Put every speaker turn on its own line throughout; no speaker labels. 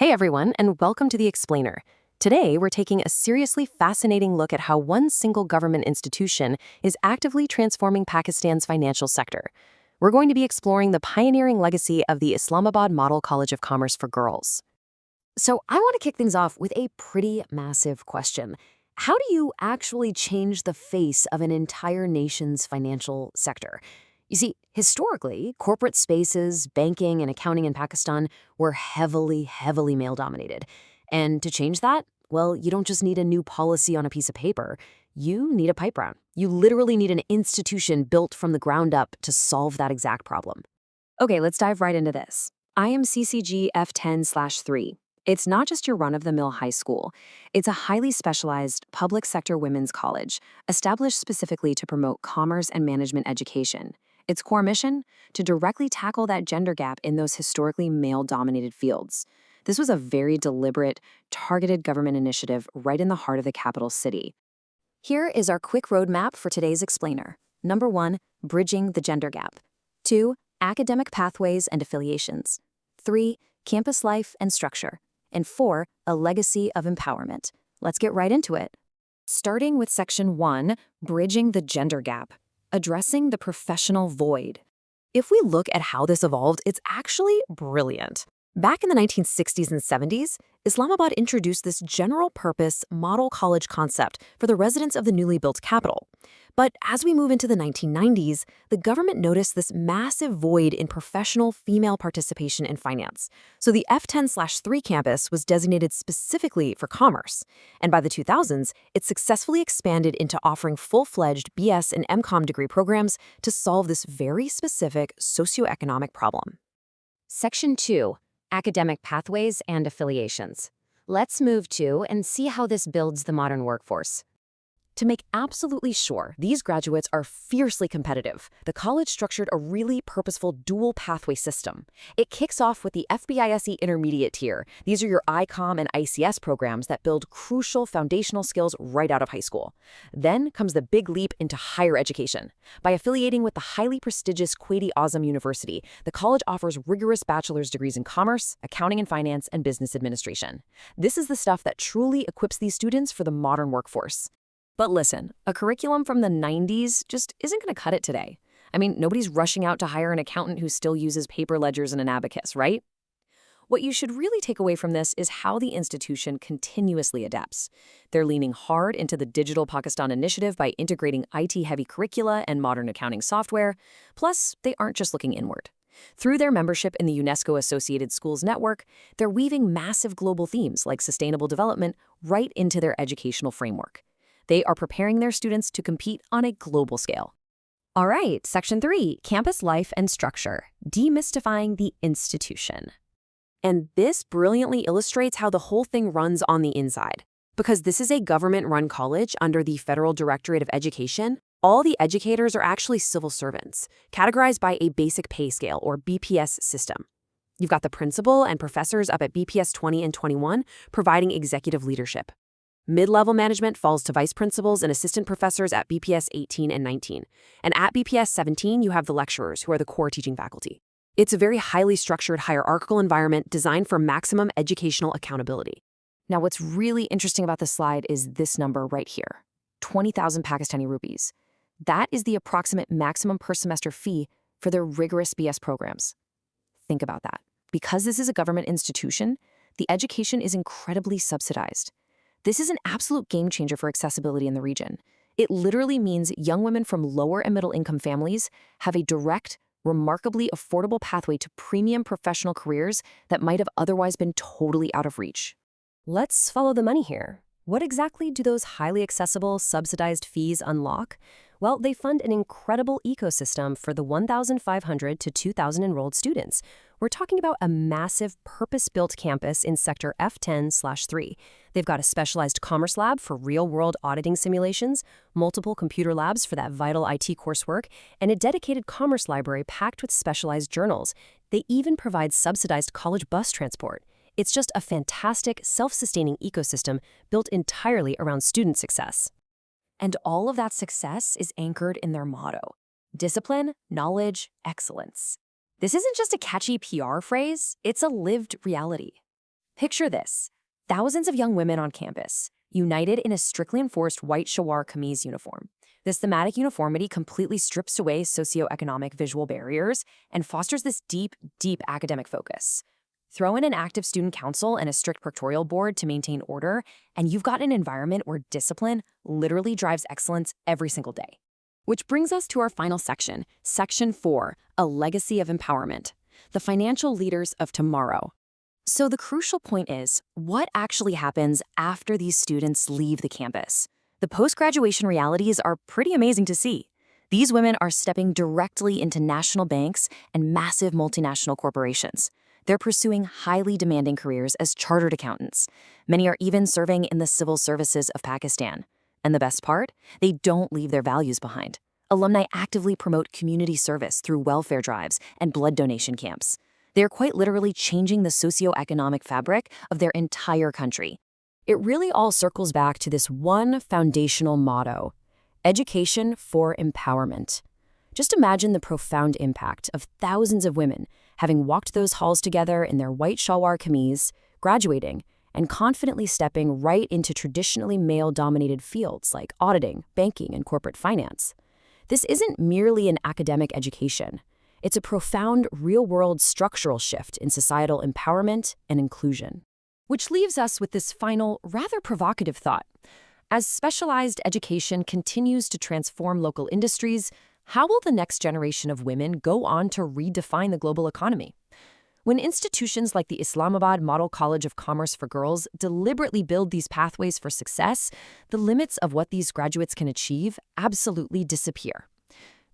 Hey everyone, and welcome to The Explainer. Today, we're taking a seriously fascinating look at how one single government institution is actively transforming Pakistan's financial sector. We're going to be exploring the pioneering legacy of the Islamabad Model College of Commerce for Girls. So, I want to kick things off with a pretty massive question. How do you actually change the face of an entire nation's financial sector? You see, historically, corporate spaces, banking, and accounting in Pakistan were heavily male-dominated. And to change that, well, you don't just need a new policy on a piece of paper. You need a pipe wrench. You literally need an institution built from the ground up to solve that exact problem. Okay, let's dive right into this. IMCCG F-10/3. It's not just your run-of-the-mill high school. It's a highly specialized public sector women's college, established specifically to promote commerce and management education. Its core mission? To directly tackle that gender gap in those historically male-dominated fields. This was a very deliberate, targeted government initiative right in the heart of the capital city. Here is our quick roadmap for today's explainer. Number 1, bridging the gender gap. 2, academic pathways and affiliations. 3, campus life and structure. And 4, a legacy of empowerment. Let's get right into it. Starting with Section 1, bridging the gender gap. Addressing the professional void. If we look at how this evolved, it's actually brilliant. Back in the 1960s and 70s, Islamabad introduced this general-purpose model college concept for the residents of the newly built capital. But as we move into the 1990s, the government noticed this massive void in professional female participation in finance. So the F-10/3 campus was designated specifically for commerce. And by the 2000s, it successfully expanded into offering full-fledged BS and MCOM degree programs to solve this very specific socioeconomic problem. Section 2. Academic pathways and affiliations. Let's move to and see how this builds the modern workforce. To make absolutely sure these graduates are fiercely competitive, the college structured a really purposeful dual pathway system. It kicks off with the FBISE intermediate tier. These are your ICOM and ICS programs that build crucial foundational skills right out of high school. Then comes the big leap into higher education. By affiliating with the highly prestigious Quaid-i-Azam University, the college offers rigorous bachelor's degrees in commerce, accounting and finance, and business administration. This is the stuff that truly equips these students for the modern workforce. But listen, a curriculum from the 90s just isn't going to cut it today. I mean, nobody's rushing out to hire an accountant who still uses paper ledgers and an abacus, right? What you should really take away from this is how the institution continuously adapts. They're leaning hard into the Digital Pakistan initiative by integrating IT-heavy curricula and modern accounting software. Plus, they aren't just looking inward. Through their membership in the UNESCO-associated schools network, they're weaving massive global themes like sustainable development right into their educational framework. They are preparing their students to compete on a global scale. All right, Section 3, campus life and structure, demystifying the institution. And this brilliantly illustrates how the whole thing runs on the inside. Because this is a government-run college under the Federal Directorate of Education, all the educators are actually civil servants, categorized by a basic pay scale, or BPS system. You've got the principal and professors up at BPS 20 and 21 providing executive leadership. Mid-level management falls to vice principals and assistant professors at BPS 18 and 19. And at BPS 17, you have the lecturers, who are the core teaching faculty. It's a very highly structured hierarchical environment designed for maximum educational accountability. Now, what's really interesting about this slide is this number right here, 20,000 Pakistani rupees. That is the approximate maximum per semester fee for their rigorous BS programs. Think about that. Because this is a government institution, the education is incredibly subsidized. This is an absolute game changer for accessibility in the region. It literally means young women from lower and middle income families have a direct, remarkably affordable pathway to premium professional careers that might have otherwise been totally out of reach. Let's follow the money here. What exactly do those highly accessible, subsidized fees unlock? Well, they fund an incredible ecosystem for the 1,500 to 2,000 enrolled students. We're talking about a massive, purpose-built campus in Sector F-10/3. They've got a specialized commerce lab for real-world auditing simulations, multiple computer labs for that vital IT coursework, and a dedicated commerce library packed with specialized journals. They even provide subsidized college bus transport. It's just a fantastic, self-sustaining ecosystem built entirely around student success. And all of that success is anchored in their motto: discipline, knowledge, excellence. This isn't just a catchy PR phrase, it's a lived reality. Picture this. Thousands of young women on campus, united in a strictly enforced white shalwar kameez uniform. This thematic uniformity completely strips away socioeconomic visual barriers and fosters this deep, deep academic focus. Throw in an active student council and a strict proctorial board to maintain order, and you've got an environment where discipline literally drives excellence every single day. Which brings us to our final section, Section 4, A Legacy of Empowerment, the financial leaders of tomorrow. So the crucial point is, what actually happens after these students leave the campus? The post-graduation realities are pretty amazing to see. These women are stepping directly into national banks and massive multinational corporations. They're pursuing highly demanding careers as chartered accountants. Many are even serving in the civil services of Pakistan. And the best part? They don't leave their values behind. Alumni actively promote community service through welfare drives and blood donation camps. They're quite literally changing the socioeconomic fabric of their entire country. It really all circles back to this one foundational motto: education for empowerment. Just imagine the profound impact of thousands of women having walked those halls together in their white shalwar kameez, graduating, and confidently stepping right into traditionally male-dominated fields like auditing, banking, and corporate finance. This isn't merely an academic education. It's a profound, real-world structural shift in societal empowerment and inclusion. Which leaves us with this final, rather provocative thought. As specialized education continues to transform local industries, how will the next generation of women go on to redefine the global economy? When institutions like the Islamabad Model College of Commerce for Girls deliberately build these pathways for success, the limits of what these graduates can achieve absolutely disappear.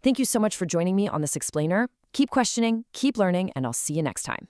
Thank you so much for joining me on this explainer. Keep questioning, keep learning, and I'll see you next time.